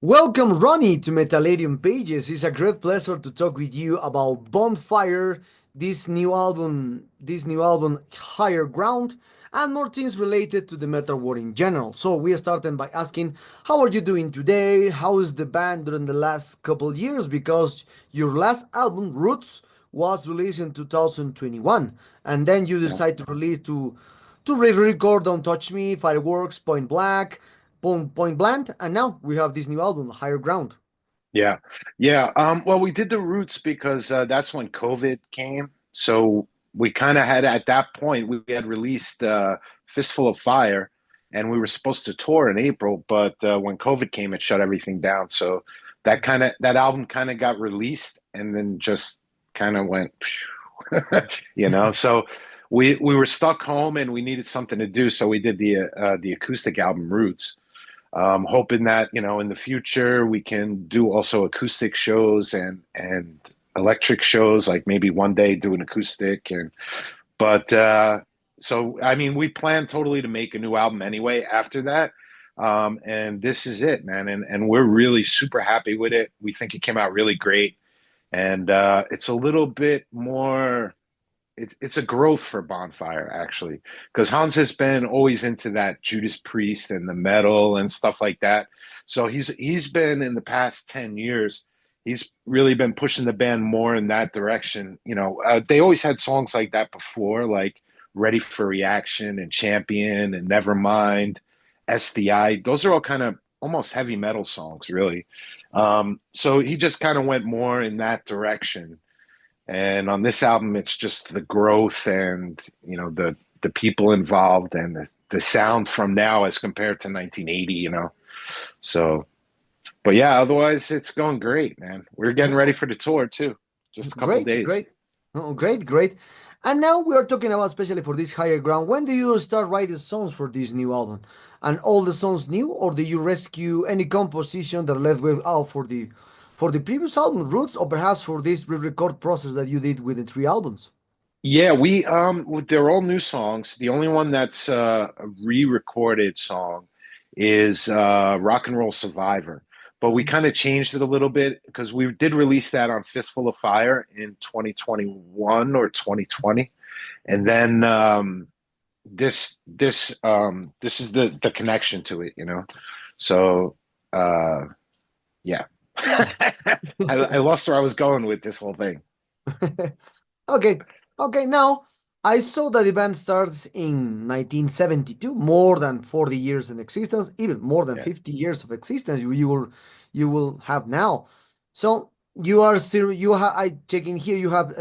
Welcome, Ronnie, to Metaladium Pages. It's a great pleasure to talk with you about Bonfire, this new album, Higher Ground, and more things related to the metal world in general. So we started by asking, how are you doing today? How is the band during the last couple years? Because your last album, Roots, was released in 2021, and then you Yeah. decided to release to re-record Don't Touch Me, Fireworks, Point Blank, and now we have this new album, Higher Ground. Yeah. Yeah. Well, we did the Roots because that's when COVID came. So we kind of had, at that point, we had released Fistful of Fire, and we were supposed to tour in April, but when COVID came, it shut everything down. So that album kind of got released and then just kind of went, So we were stuck home and we needed something to do. So we did the acoustic album Roots. Hoping that in the future we can do also acoustic shows and electric shows, like maybe one day do an acoustic. And but uh so I mean, we plan totally to make a new album anyway after that. And this is it, man, and we're really super happy with it. We think it came out really great, and it's a little bit more, it's a growth for Bonfire, actually, because Hans has been always into that Judas Priest and the metal and stuff like that. So he's been, in the past 10 years, he's really been pushing the band more in that direction. They always had songs like that before, like Ready for Reaction and Champion and Nevermind, SDI. Those are all kind of almost heavy metal songs, really. So he just kind of went more in that direction, and on this album, it's just the growth and the people involved and the sound from now as compared to 1980. So, but yeah, otherwise it's going great, man. We're getting ready for the tour too. Just a couple Great, days. great. Oh, great, great. And now we are talking about, especially for this Higher Ground, when do you start writing songs for this new album? And all the songs new, or do you rescue any composition that left with out for the previous album, Roots, or perhaps for this re-record process that you did with the three albums? Yeah, they're all new songs. The only one that's a re-recorded song is Rock and Roll Survivor. But we kind of changed it a little bit because we did release that on Fistful of Fire in 2021 or 2020. And then this is the connection to it. So uh yeah. I lost where I was going with this whole thing. Okay, okay. Now, I saw that the band starts in 1972, more than 40 years in existence, even more than Yeah. 50 years of existence you will have now. So you are still I check in here. You have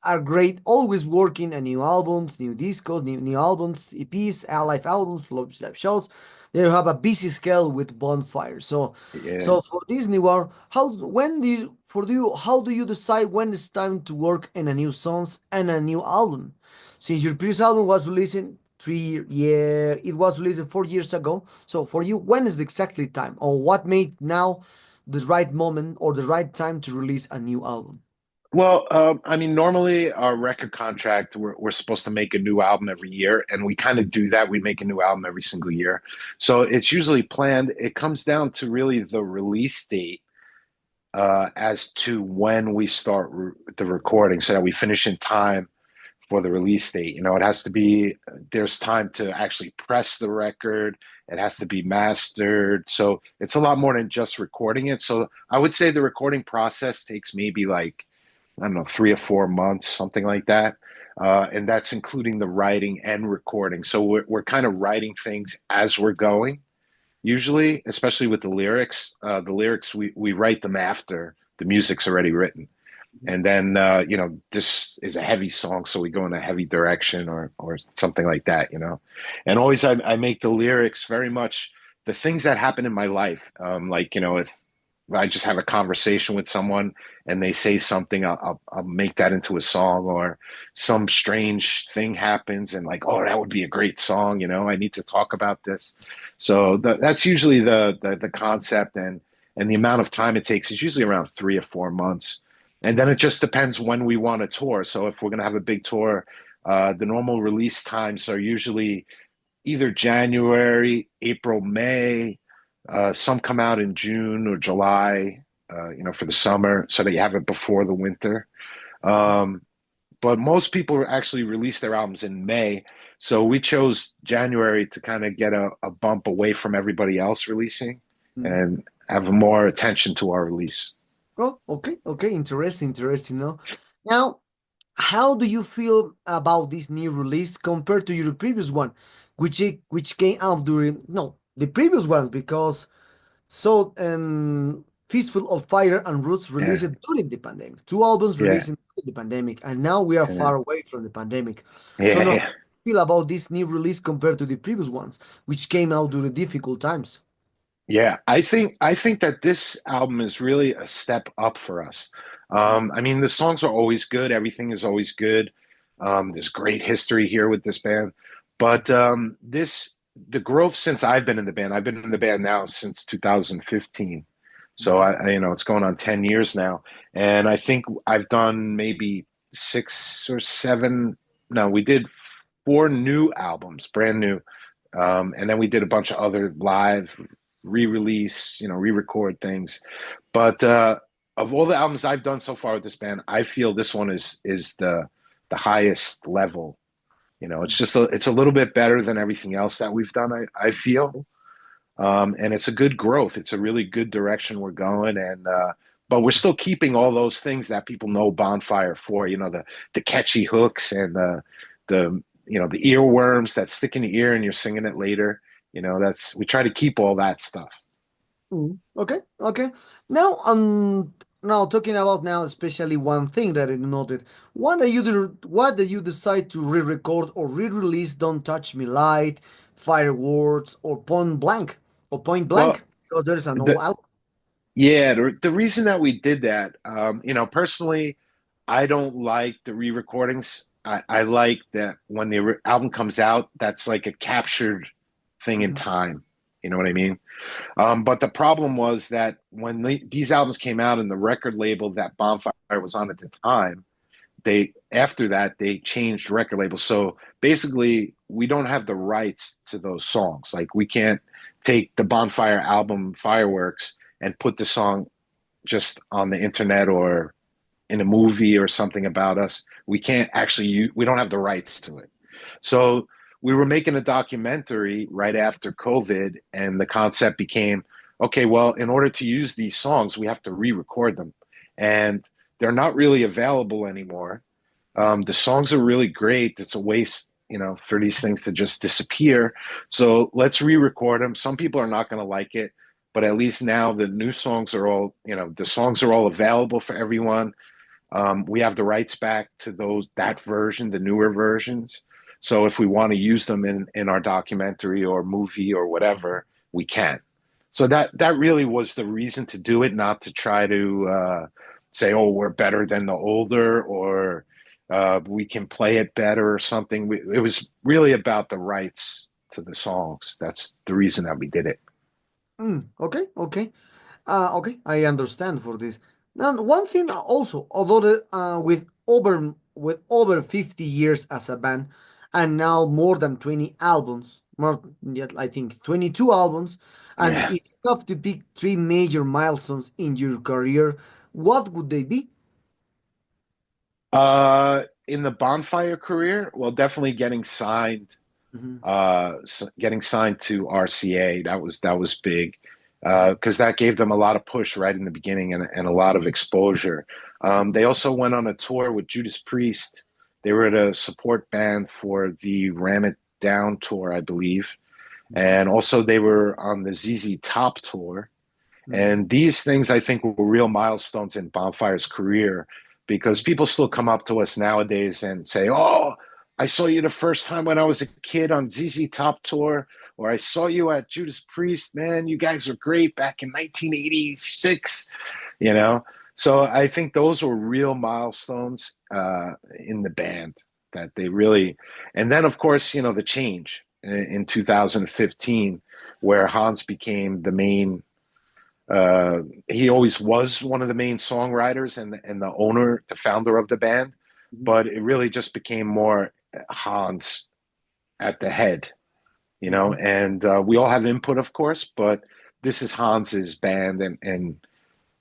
a great, always working on new albums, new discos, new albums, EPs, live albums, live shows. Then you have a busy schedule with Bonfire. So Yeah. so for this new hour, how do you decide when it's time to work in a new songs and a new album? Since your previous album was released in yeah, it was released 4 years ago. So for you, when is the exactly time, or what made now the right moment or the right time to release a new album? Well, I mean, normally our record contract, we're supposed to make a new album every year, and we kind of do that. We make a new album every single year. So it's usually planned. It comes down to really the release date, as to when we start the recording so that we finish in time for the release date. It has to be, there's time to actually press the record. It has to be mastered. So it's a lot more than just recording it. So I would say the recording process takes maybe like, I don't know, 3 or 4 months, something like that. And that's including the writing and recording. So we're kind of writing things as we're going, usually, especially with the lyrics. The lyrics, we write them after the music's already written. And then this is a heavy song, so we go in a heavy direction or something like that. And always I make the lyrics very much the things that happen in my life. Like, if I just have a conversation with someone and they say something, I'll make that into a song, or some strange thing happens and, like, oh, that would be a great song. I need to talk about this. So that's usually the concept, and the amount of time it takes is usually around 3 or 4 months. And then it just depends when we want to tour. So if we're going to have a big tour, the normal release times are usually either January, April, May, Some come out in June or July, for the summer, so that you have it before the winter. Um, but most people actually release their albums in May. So we chose January to kind of get a bump away from everybody else releasing Mm. and have more attention to our release. Oh, okay, okay, interesting, interesting. No, now, how do you feel about this new release compared to your previous one, which came out during no the previous ones because so Fistful of Fire and Roots Yeah, released during the pandemic, two albums yeah, released during the pandemic, and now we are yeah, far away from the pandemic. So now, how yeah. do you feel about this new release compared to the previous ones, which came out during difficult times? Yeah, I think that this album is really a step up for us. I mean, the songs are always good. Everything is always good. There's great history here with this band, but the growth since I've been in the band. I've been in the band now since 2015, so Mhm. it's going on 10 years now, and I think I've done maybe six or seven. No, we did four new albums, brand new, and then we did a bunch of other live re-release, re-record things. But of all the albums I've done so far with this band, I feel this one is the highest level. It's a little bit better than everything else that we've done. I feel, and it's a good growth. It's a really good direction we're going, and but we're still keeping all those things that people know Bonfire for. The catchy hooks and the earworms that stick in the ear and you're singing it later. That's we try to keep all that stuff. Okay, okay. Now, now talking about now, especially one thing that I noted. What did you decide to re-record or re-release "Don't Touch Me Light," "Fireworks," or Point Well, Blank? Because there's an old the album. yeah, the reason that we did that, personally, I don't like the re-recordings. I like that when the album comes out, that's like a captured thing in Mhm, time. You know what I mean? But the problem was that when these albums came out and the record label that Bonfire was on at the time, they after that they changed record labels. So basically, we don't have the rights to those songs. Like we can't take the Bonfire album Fireworks and put the song just on the internet or in a movie or something about us. We can't actually we don't have the rights to it. So we were making a documentary right after COVID, and the concept became, okay, well, in order to use these songs, we have to re-record them, and they're not really available anymore. The songs are really great. It's a waste, for these things to just disappear. So let's re-record them. Some people are not going to like it, but at least now the new songs are all, the songs are all available for everyone. We have the rights back to that version, the newer versions. So if we want to use them in our documentary or movie or whatever, we can. So that really was the reason to do it, not to try to say, oh, we're better than the older or we can play it better or something. It was really about the rights to the songs. That's the reason that we did it. Okay, okay. Okay, I understand for this. Now, one thing also, although with over 50 years as a band, and now more than 20 albums, more yet I think 22 albums, and Yeah. if you have to pick three major milestones in your career, what would they be? In the Bonfire career, well, definitely Mhm, getting signed to RCA. That was big mhm, because that gave them a lot of push right in the beginning and a lot of exposure. They also went on a tour with Judas Priest. They were at a support band for the Ram It Down tour, I believe, mhm, and also they were on the ZZ Top tour. mhm, And these things, I think, were real milestones in Bonfire's career because people still come up to us nowadays and say, "Oh, I saw you the first time when I was a kid on ZZ Top Tour, or I saw you at Judas Priest. Man, you guys were great back in 1986." You know, so I think those were real milestones in the band that they really. And then, of course, the change in 2015, where Hans became the main he always was one of the main songwriters and the owner, the founder of the band, mhm, but it really just became more Hans at the head, mhm, and we all have input, of course, but this is Hans's band, and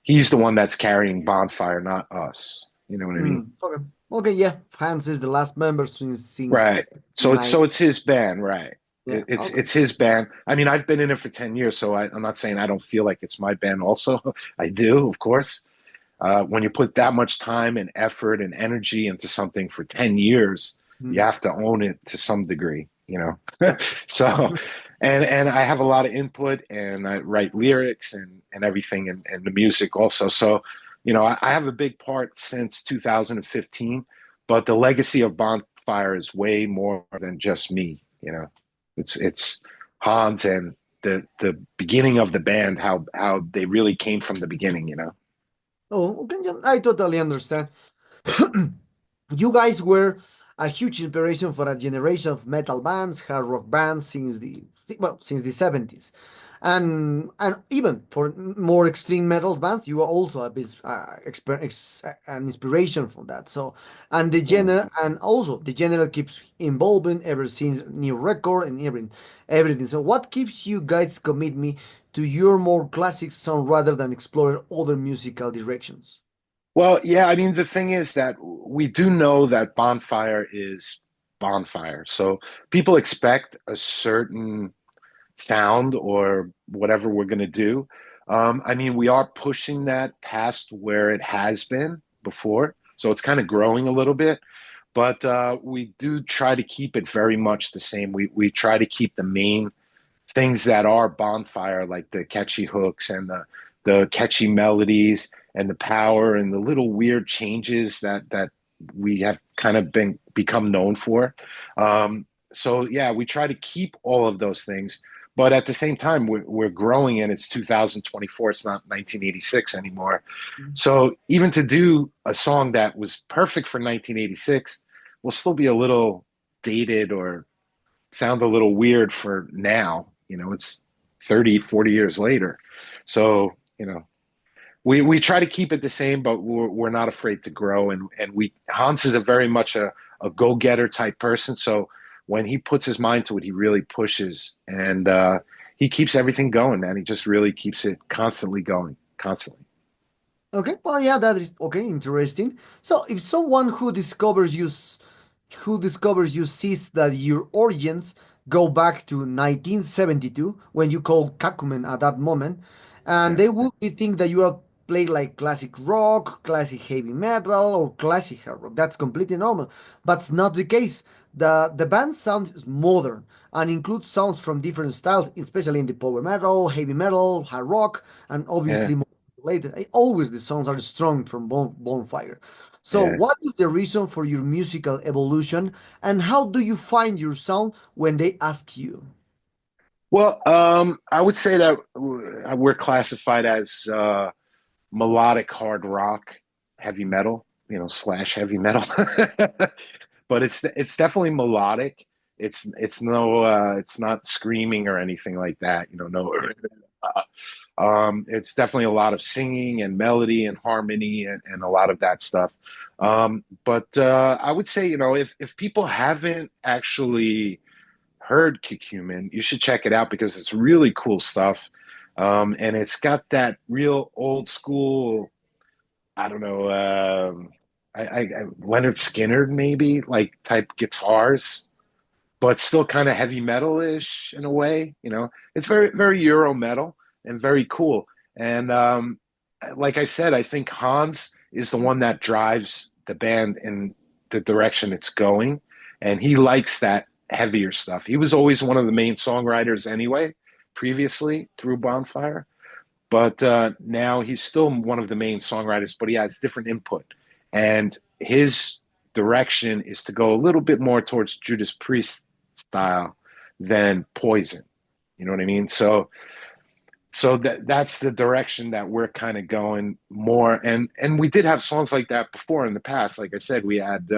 he's the one that's carrying Bonfire, not us. You know what I mean? Okay. Okay, yeah. Hans is the last member since Right. So it's nine. so it's his band, right? Yeah. Okay. It's his band. I mean, I've been in it for 10 years, so I'm not saying I don't feel like it's my band also. I do, of course. When you put that much time and effort and energy into something for 10 years, you Mm. have to own it to some degree, you know? Yeah. So, and I have a lot of input and I write lyrics and everything and the music also. So, I have a big part since 2015, but the legacy of Bonfire is way more than just me, you know? It's Hans and the beginning of the band, how they really came from the beginning, you know? Oh, okay. Yeah, I totally understand. You guys were a huge inspiration for a generation of metal bands, hard rock bands since the 70s. And even for more extreme metal bands, you were also a bit an inspiration from that. So Yeah. and also the genre keeps evolving ever since new record and everything. So what keeps you guys commit me to your more classic sound rather than explore other musical directions? Well, yeah, I mean, the thing is that we do know that Bonfire is Bonfire. So people expect a certain sound or whatever we're going to do. I mean, we are pushing that past where it has been before. So it's kind of growing a little bit, but we do try to keep it very much the same. We try to keep the main things that are Bonfire, like the catchy hooks and the catchy melodies and the power and the little weird changes that we have kind of been become known for. So yeah, we try to keep all of those things, but at the same time, we're growing and it's 2024. It's not 1986 anymore. So even to do a song that was perfect for 1986 will still be a little dated or sound a little weird for now. It's 30, 40 years later. So, we try to keep it the same, but we're not afraid to grow. And Hans is a very much a go-getter type person. So when he puts his mind to it, he really pushes and he keeps everything going, man. He just really keeps it constantly going, constantly. Okay, well, yeah, that is okay, interesting. So, if someone who discovers you sees that your origins go back to 1972 when you called Kakumen at that moment, and Yeah. they would be think that you are playing like classic rock, classic heavy metal, or classic hard rock. That's completely normal, but it's not the case. The band sounds modern and includes sounds from different styles, especially in the power metal, heavy metal, hard rock, and Yeah. obviously later. Always the songs are strong from Bonfire. So, Yeah. what is the reason for your musical evolution, and how do you find your sound when they ask you? Well, I would say that we're classified as melodic hard rock, heavy metal, slash heavy metal. But it's definitely melodic. It's not screaming or anything like that. No. It's definitely a lot of singing and melody and harmony and a lot of that stuff. But I would say, if people haven't actually heard Kikumen, you should check it out because it's really cool stuff. And it's got that real old school, I don't know, Leonard Skinner maybe like type guitars, but still kind of heavy metal-ish in a way. It's very very Euro metal and very cool. And like I said, I think Hans is the one that drives the band in the direction it's going, and he likes that heavier stuff. He was always one of the main songwriters anyway, previously through Bonfire, but now he's still one of the main songwriters, but he has different input. And his direction is to go a little bit more towards Judas Priest style than Poison. You know what I mean? So that's the direction that we're kind of going more. And we did have songs like that before in the past. Like I said, we had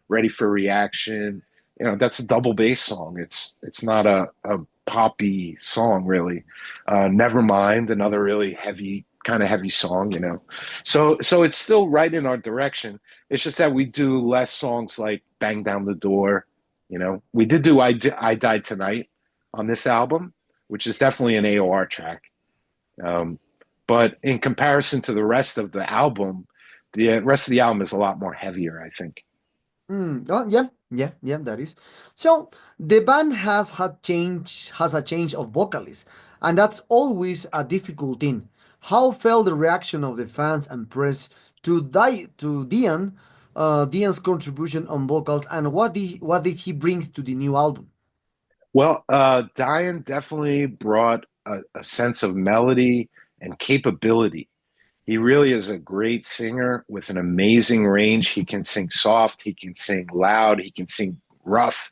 Ready for Reaction. That's a double bass song. It's not a poppy song really. Nevermind, another really heavy kind of heavy song. So it's still right in our direction. It's just that we do less songs like Bang Down the Door. We did do I Died Tonight on this album, which is definitely an AOR track. Um, but in comparison to the rest of the album, the rest of the album is a lot more heavier, I think. Oh, yeah, yeah, yeah, that is. So the band has a change of vocalists, and that's always a difficult thing. How felt the reaction of the fans and press to Dian's contribution on vocals, and what did he bring to the new album? Well, Diane definitely brought a sense of melody and capability. He really is a great singer with an amazing range. He can sing soft, he can sing loud, he can sing rough,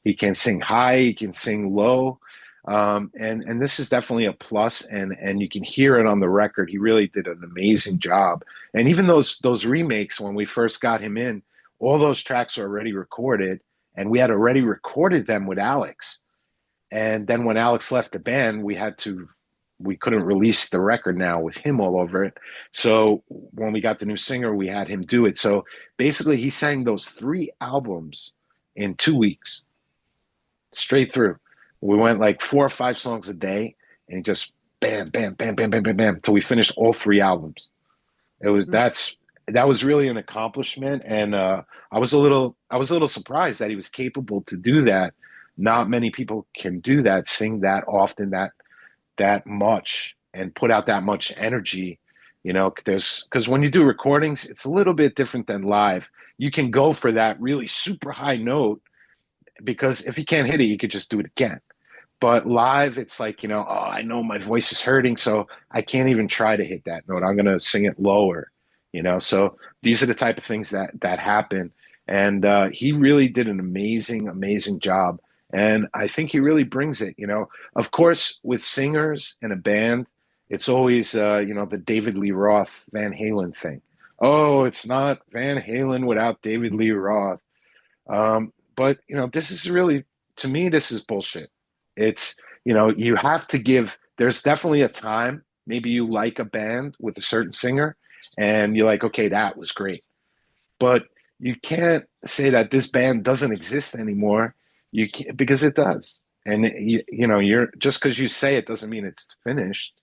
he can sing high, he can sing low. And this is definitely a plus, and you can hear it on the record. He really did an amazing job. And even those remakes when we first got him in, all those tracks are already recorded, and we had already recorded them with Alex. And then when Alex left the band, we couldn't release the record now with him all over it. So when we got the new singer, we had him do it. So basically, he sang those 3 albums in 2 weeks straight through. We went like 4 or 5 songs a day, and he just bam, bam, bam, bam, bam, bam, bam, till we finished all 3 albums. It was that was really an accomplishment, and I was a little surprised that he was capable to do that. Not many people can do that, sing that often, that much, and put out that much energy. There's because when you do recordings, it's a little bit different than live. You can go for that really super high note because if you can't hit it, you could just do it again. But live, it's like, oh, I know my voice is hurting, so I can't even try to hit that note. I'm gonna sing it lower. So these are the type of things that happen. And he really did an amazing, amazing job. And I think he really brings it. Of course, with singers in a band, it's always the David Lee Roth Van Halen thing. Oh, it's not Van Halen without David Lee Roth. But this is really, to me, this is bullshit. It's, you have to give, there's definitely a time, maybe you like a band with a certain singer and you're like, okay, that was great. But you can't say that this band doesn't exist anymore. You can't, because it does. And you're just because you say it doesn't mean it's finished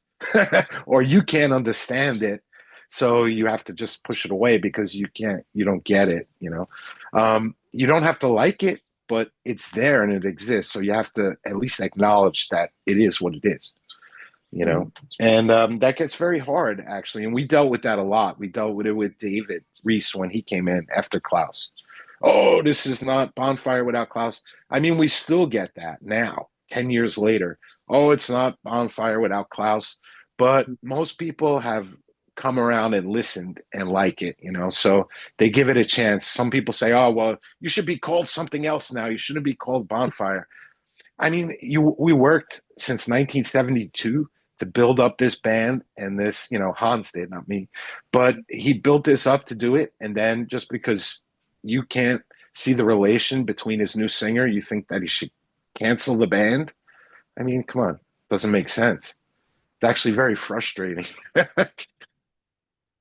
or you can't understand it. So you have to just push it away because you don't get it. You don't have to like it, but it's there and it exists. So you have to at least acknowledge that it is what it is you know and that gets very hard actually, and we dealt with that a lot. We dealt with it with David Reese when he came in after Klaus. Oh, this is not Bonfire without Klaus. I mean, we still get that now 10 years later. Oh, it's not Bonfire without Klaus. But most people have come around and listened and like it. So they give it a chance. Some people say, oh, well, you should be called something else now, you shouldn't be called Bonfire. I mean, we worked since 1972 to build up this band, and Hans did, not me, but he built this up to do it. And then just because you can't see the relation between his new singer, you think that he should cancel the band? I mean, come on, doesn't make sense. It's actually very frustrating.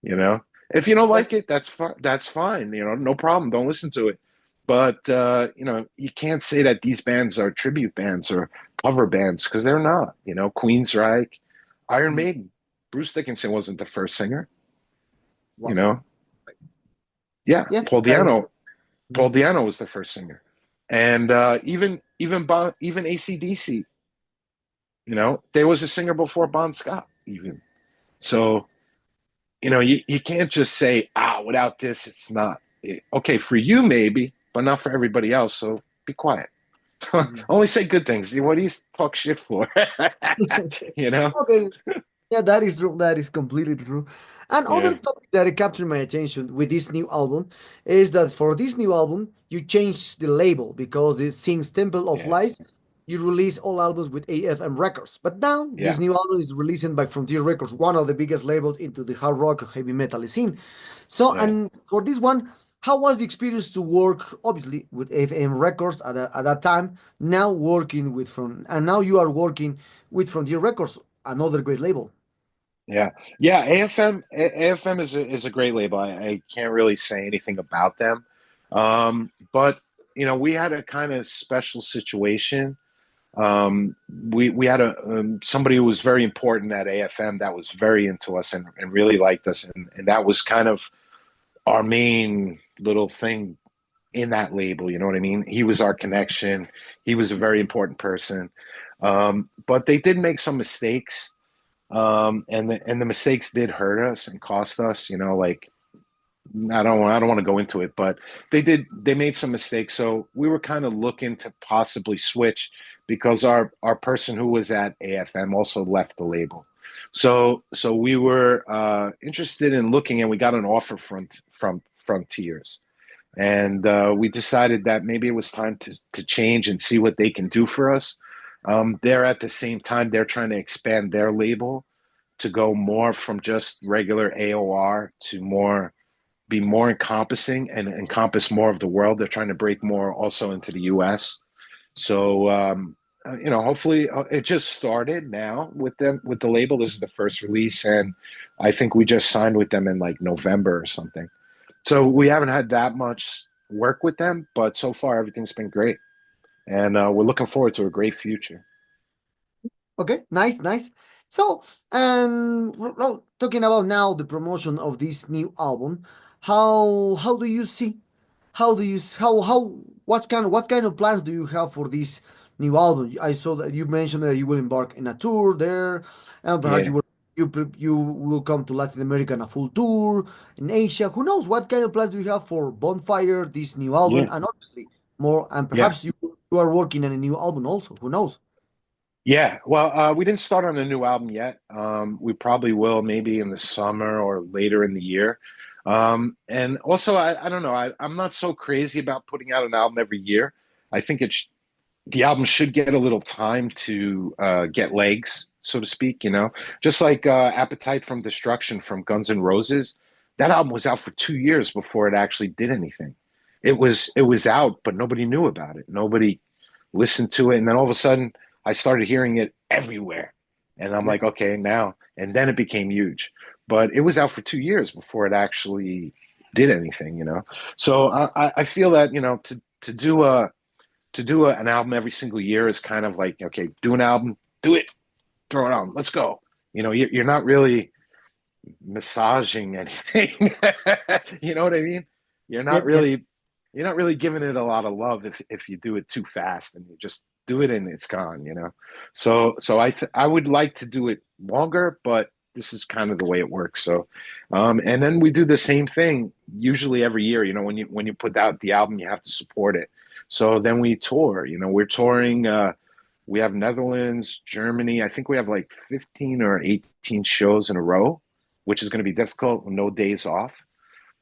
you know, if you don't like it, that's fine. That's fine. No problem. Don't listen to it. But you can't say that these bands are tribute bands or cover bands because they're not. Queensryche, Iron Maiden, Bruce Dickinson wasn't the first singer. You Was know, yeah, yeah, Paul that is. Diano. Paul Diano was the first singer, and even AC/DC. There was a singer before Bon Scott even. So you can't just say, without this, it's not. Okay, for you, maybe, but not for everybody else. So be quiet. Only say good things. What do you talk shit for? you know? Okay, yeah, that is true. That is completely true. And other Yeah, topic that captured my attention with this new album is that for this new album, you changed the label because the Sings Temple of yeah, Lies, you release all albums with AFM Records. But now this yeah, new album is released by Frontier Records, one of the biggest labels into the hard rock heavy metal scene. So, yeah. and for this one, how was the experience to work, obviously, with AFM Records at that time? Now working with and now you are working with Frontier Records, another great label. Yeah, yeah. AFM is a great label. I can't really say anything about them, but we had a kind of special situation. We had a somebody who was very important at AFM that was very into us and really liked us, and that was kind of our main little thing in that label. You know what I mean? He was our connection. He was a very important person. But they did make some mistakes, and the mistakes did hurt us and cost us. You know, like I don't want to go into it, but they made some mistakes. So we were kind of looking to possibly switch because our person who was at AFM also left the label. So we were interested in looking, and we got an offer from Frontiers, and we decided that maybe it was time to change and see what they can do for us. They're at the same time they're trying to expand their label to go more from just regular AOR to more be more encompassing and encompass more of the world. They're trying to break more also into the US. So you know, hopefully it just started now with them with the label. This is the first release, and I think we just signed with them in like November or something. So we haven't had that much work with them, but so far everything's been great, and we're looking forward to a great future. Okay, nice, nice. So, and well, talking about now the promotion of this new album, how do you see? How do you how what kind of plans do you have for this new album? I saw that you mentioned that you will embark in a tour there, and perhaps Yeah, you will come to Latin America on a full tour in Asia. Who knows what kind of plans do you have for Bonfire, this new album, yeah, and obviously more, and yeah. perhaps you are working on a new album also. Who knows? Yeah, well, we didn't start on a new album yet. We probably will maybe in the summer or later in the year. And also, I don't know. I'm not so crazy about putting out an album every year. I think the album should get a little time to get legs, so to speak. You know, just like Appetite from Destruction from Guns N' Roses. That album was out for 2 years before it actually did anything. It was out, but nobody knew about it. Nobody listened to it, and then all of a sudden I started hearing it everywhere. And I'm Yeah. like, okay, now. And then it became huge. But it was out for 2 years before it actually did anything, you know? So I feel that, you know, to do an album every single year is kind of like, okay, do an album, do it, throw it on, let's go. You know, you're not really massaging anything. You know what I mean? You're not Yep, yep. really you're not really giving it a lot of love if you do it too fast and you just do it and it's gone, you know. So I would like to do it longer, but this is kind of the way it works. So and then we do the same thing usually every year, you know, when you put out the album, you have to support it. So then we tour, you know, we're touring we have Netherlands, Germany. I think we have like 15 or 18 shows in a row, which is going to be difficult with no days off.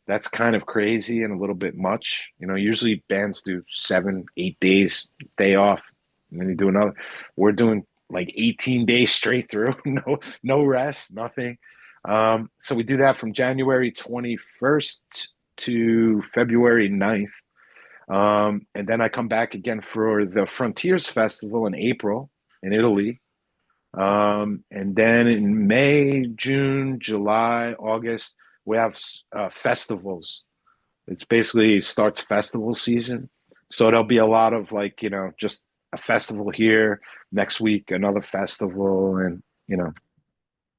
That's kind of crazy and a little bit much. You know, usually bands do 7, 8 days day off, and then you do another. We're doing like 18 days straight through, no rest, nothing. So we do that from January 21st to February 9th. And then I come back again for the Frontiers Festival in April in Italy. And then in May, June, July, August, we have festivals. It's basically starts festival season. So there'll be a lot of like, you know, just a festival here, next week, another festival. And, you know,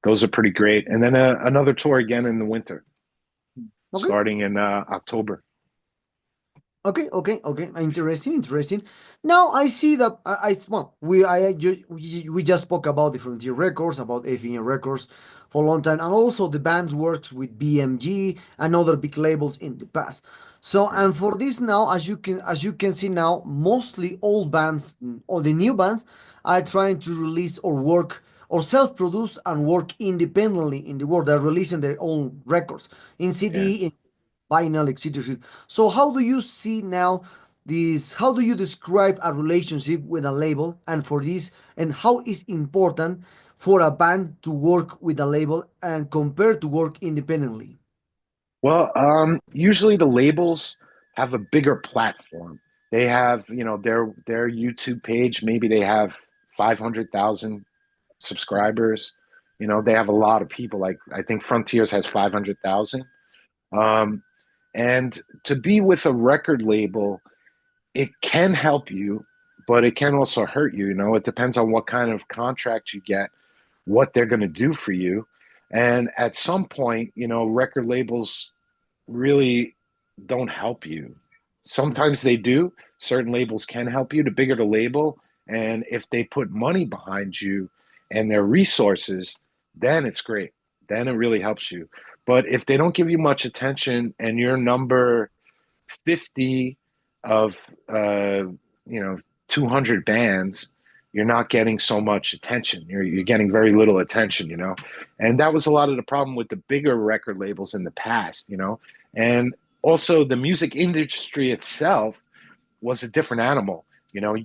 those are pretty great. And then another tour again in the winter, Okay. starting in October. Okay, okay, okay. Interesting, interesting. Now I see that well, we just spoke about the Frontier Records, about AFN Records for a long time, and also the bands works with BMG and other big labels in the past. So Yeah. and for this now, as you can see now, mostly old bands, or the new bands, are trying to release or work or self-produce and work independently in the world. They're releasing their own records in Yeah. CD, vinyl, etc. So how do you see now this? How do you describe a relationship with a label, and for this, and how is important for a band to work with a label and compared to work independently? Well, usually the labels have a bigger platform. They have, you know, their YouTube page. Maybe they have 500,000 subscribers. You know, they have a lot of people. Like I think Frontiers has 500,000. Um, and to be with a record label, it can help you, but it can also hurt you. You know, it depends on what kind of contract you get, what they're going to do for you. And at some point, you know, record labels really don't help you. Mhm. Sometimes they do. Certain labels can help you. The bigger the label, and if they put money behind you and their resources, then it's great. Then it really helps you. But if they don't give you much attention and you're number 50 of you know 200 bands, you're not getting so much attention. You're getting very little attention, you know. And that was a lot of the problem with the bigger record labels in the past, you know. And also the music industry itself was a different animal. You know,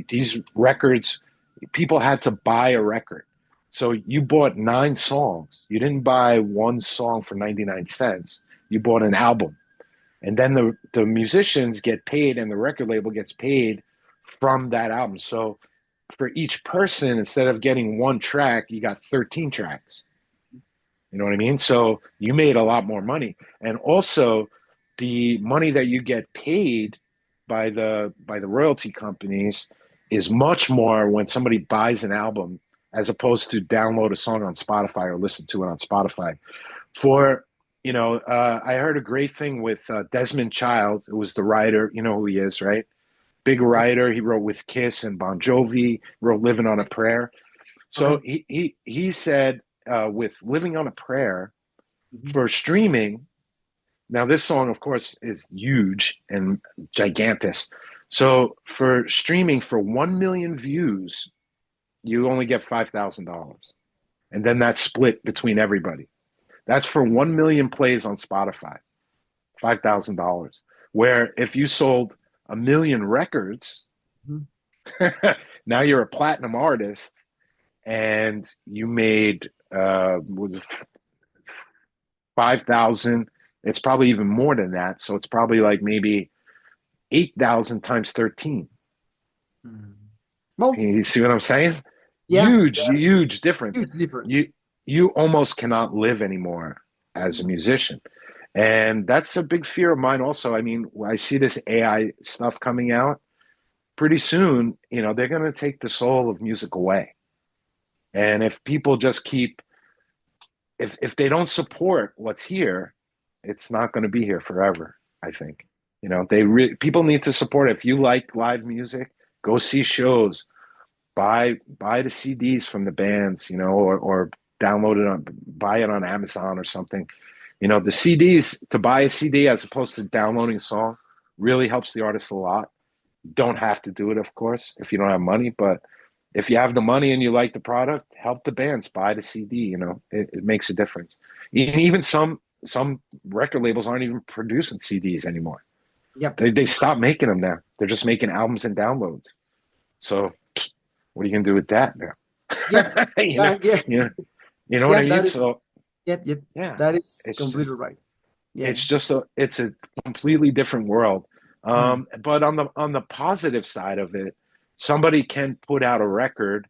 these records, people had to buy a record. So you bought 9 songs. You didn't buy one song for 99 cents. You bought an album. And then the musicians get paid and the record label gets paid from that album. So for each person, instead of getting one track, you got 13 tracks. You know what I mean? So you made a lot more money. And also the money that you get paid by the royalty companies is much more when somebody buys an album as opposed to download a song on Spotify or listen to it on Spotify. For I heard a great thing with Desmond Child, who was the writer. You know who he is, right? Big Okay. writer. He wrote with Kiss and Bon Jovi. Wrote "Living on a Prayer." Okay. So he said with "Living on a Prayer" Mhm. for streaming. Now this song, of course, is huge and gigantic. So for streaming, for 1 million views, you only get $5,000, and then that's split between everybody. That's for 1 million plays on Spotify. $5,000. Where if you sold 1 million records, Mhm. now you're a platinum artist and you made 5,000. It's probably even more than that. So it's probably like maybe 8,000 times 13. Mhm. Well, You see what I'm saying? yeah, Huge, that's huge difference. huge difference. You almost cannot live anymore as a Mhm. musician. And that's a big fear of mine also. I mean, I see this AI stuff coming out. Pretty soon, they're going to take the soul of music away. And if people just keep, if they don't support what's here, it's not going to be here forever, I think. People need to support it. If you like live music, go see shows, buy the CDs from the bands, or download it buy it on Amazon or something. The CDs, to buy a CD as opposed to downloading a song really helps the artist a lot. You don't have to do it, of course, if you don't have money, but if you have the money and you like the product, help the bands buy the CD. It makes a difference. And even some record labels aren't even producing CDs anymore. Yep. They stopped making them now. They're just making albums and downloads. So what are you gonna do with that Yep. now? Yeah. you know, you know what Yeah. I That mean? is. So Yep. Yep. yeah, That is it's completely just right. Yeah. it's a completely different world. Mm. But on the positive side of it, somebody can put out a record,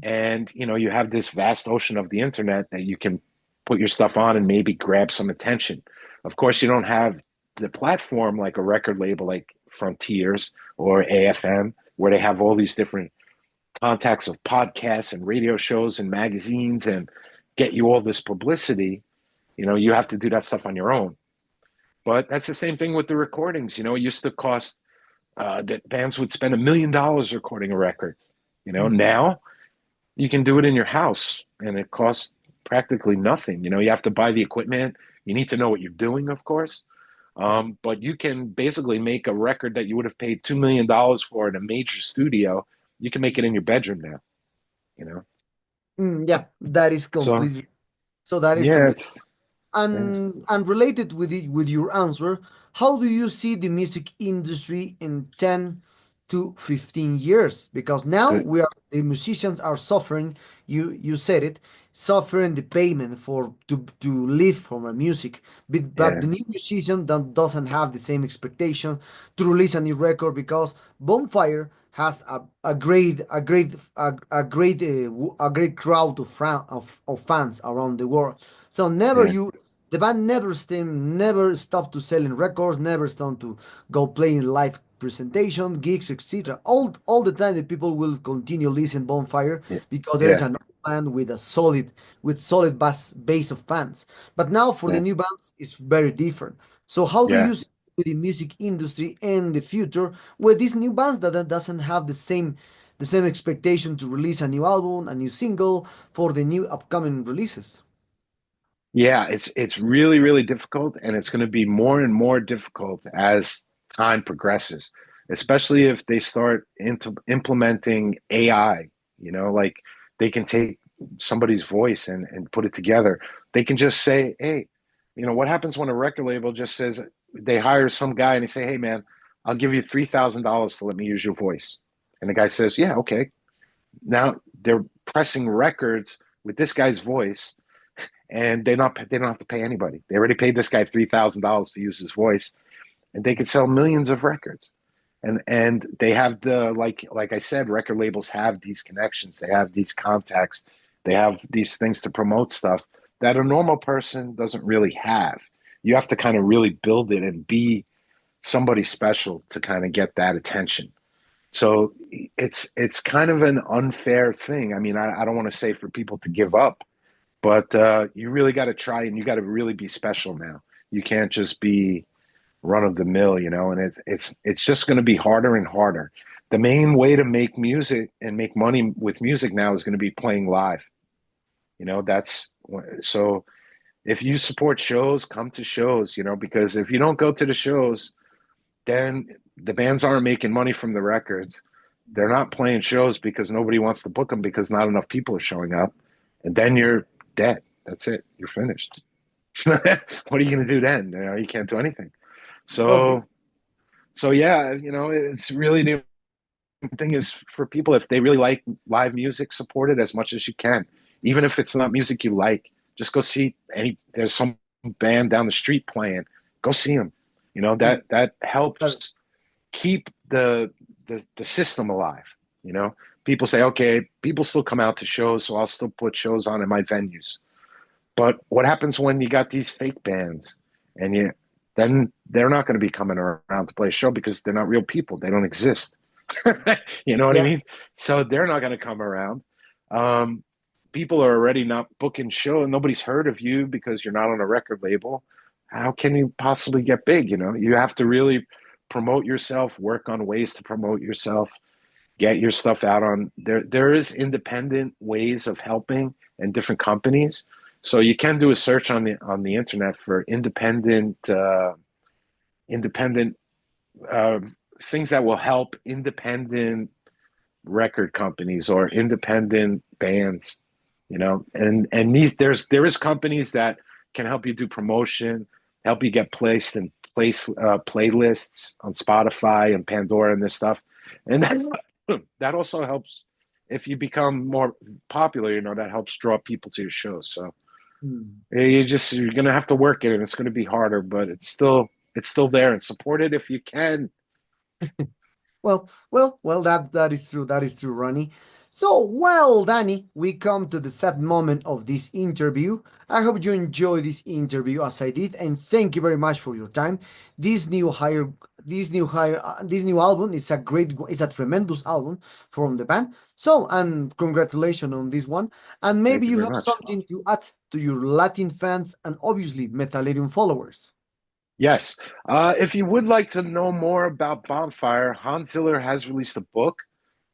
and you have this vast ocean of the internet that you can put your stuff on and maybe grab some attention. Of course, you don't have the platform like a record label like Frontiers or AFM, where they have all these different contacts of podcasts and radio shows and magazines and get you all this publicity. You have to do that stuff on your own. But that's the same thing with the recordings. It used to cost that bands would spend $1 million recording a record. Mm. Now you can do it in your house and it costs practically nothing. You have to buy the equipment. You need to know what you're doing, of course. Yeah. But you can basically make a record that you would have paid $2 million for in a major studio. You can make it in your bedroom now, you know? Yeah. That is So completely. So that is yeah, complete. it's yeah, And related with it, with your answer, how do you see the music industry in 10 to 15 years? Because now good. we are the musicians are suffering, you said it, suffering the payment for to live from our music. But Yeah, the new musician that doesn't have the same expectation to release a new record because Bonfire has a great crowd of fans around the world. So never yeah, you the band never stopped to selling records, never stopped to go playing presentation, gigs, etc. All the time the people will continue listening Bonfire Yeah. because there is Yeah. an old band with a solid base of fans. But now for the Yeah. new bands, it's very different. So how do Yeah. you see with the music industry in the future with these new bands that doesn't have the same expectation to release a new album, a new single for the new upcoming releases? Yeah, it's really, really difficult, and it's going to be more and more difficult as time progresses, especially if they start into implementing AI, like they can take somebody's voice and put it together. They can just say, hey, what happens when a record label just says they hire some guy and they say, hey man, I'll give you $3,000 to let me use your voice. And the guy says, yeah, okay. Now they're pressing records with this guy's voice and they don't have to pay anybody. They already paid this guy $3,000 to use his voice, and they could sell millions of records. And they have like I said, record labels have these connections, they have these contacts, they have these things to promote stuff that a normal person doesn't really have. You have to kind of really build it and be somebody special to kind of get that attention. So it's kind of an unfair thing. I mean, I don't want to say for people to give up, but you really got to try and you got to really be special now. You can't just be run of the mill, and it's just going to be harder and harder. The main way to make music and make money with music now is going to be playing live. That's so if you support shows, come to shows, because if you don't go to the shows, then the bands aren't making money from the records. They're not playing shows because nobody wants to book them because not enough people are showing up. And then you're dead. That's it. You're finished. What are you going to do then? You can't do anything. Okay. So yeah, it's really the thing is for people if they really like live music, support it as much as you can, even if it's not music you like. Just go see There's some band down the street playing. Go see them. Mm, That that- helps keep the system alive. You know, People say, okay, people still come out to shows, so I'll still put shows on in my venues. But what happens when you got these fake bands and then they're not going to be coming around to play a show because they're not real people. They don't exist. You know what I yeah. mean? So they're not going to come around. Um, People are already not booking show and nobody's heard of you because you're not on a record label. How can you possibly get big? You have to really promote yourself, work on ways to promote yourself, get your stuff out on there is independent ways of helping and different companies. So you can do a search on the internet for independent uh, things that will help independent record companies or independent bands, and there is companies that can help you do promotion, help you get placed in playlists on Spotify and Pandora and this stuff, and that also helps if you become more popular. That helps draw people to your shows. So Mm. you're gonna have to work it, and it's gonna be harder, but it's still there, and support it if you can. Well, that is true. That is true, Ronnie. So, well, Danny, we come to the sad moment of this interview. I hope you enjoy this interview as I did, and thank you very much for your time. This new hire, this new album is it's a tremendous album from the band. So, and congratulations on this one. And maybe Thank you you very have much. something to add to your Latin fans and obviously Metalerium followers. Yes. If you would like to know more about Bonfire, Hans Ziller has released a book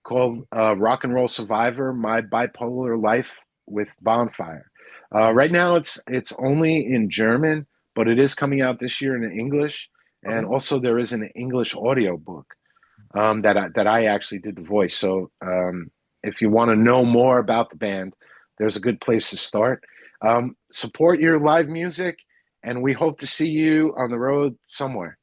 called Rock and Roll Survivor: My Bipolar Life with Bonfire. Right now, it's only in German, but it is coming out this year in English, and Okay. also there is an English audio book that I actually did the voice. So if you want to know more about the band, there's a good place to start. Support your live music, and we hope to see you on the road somewhere.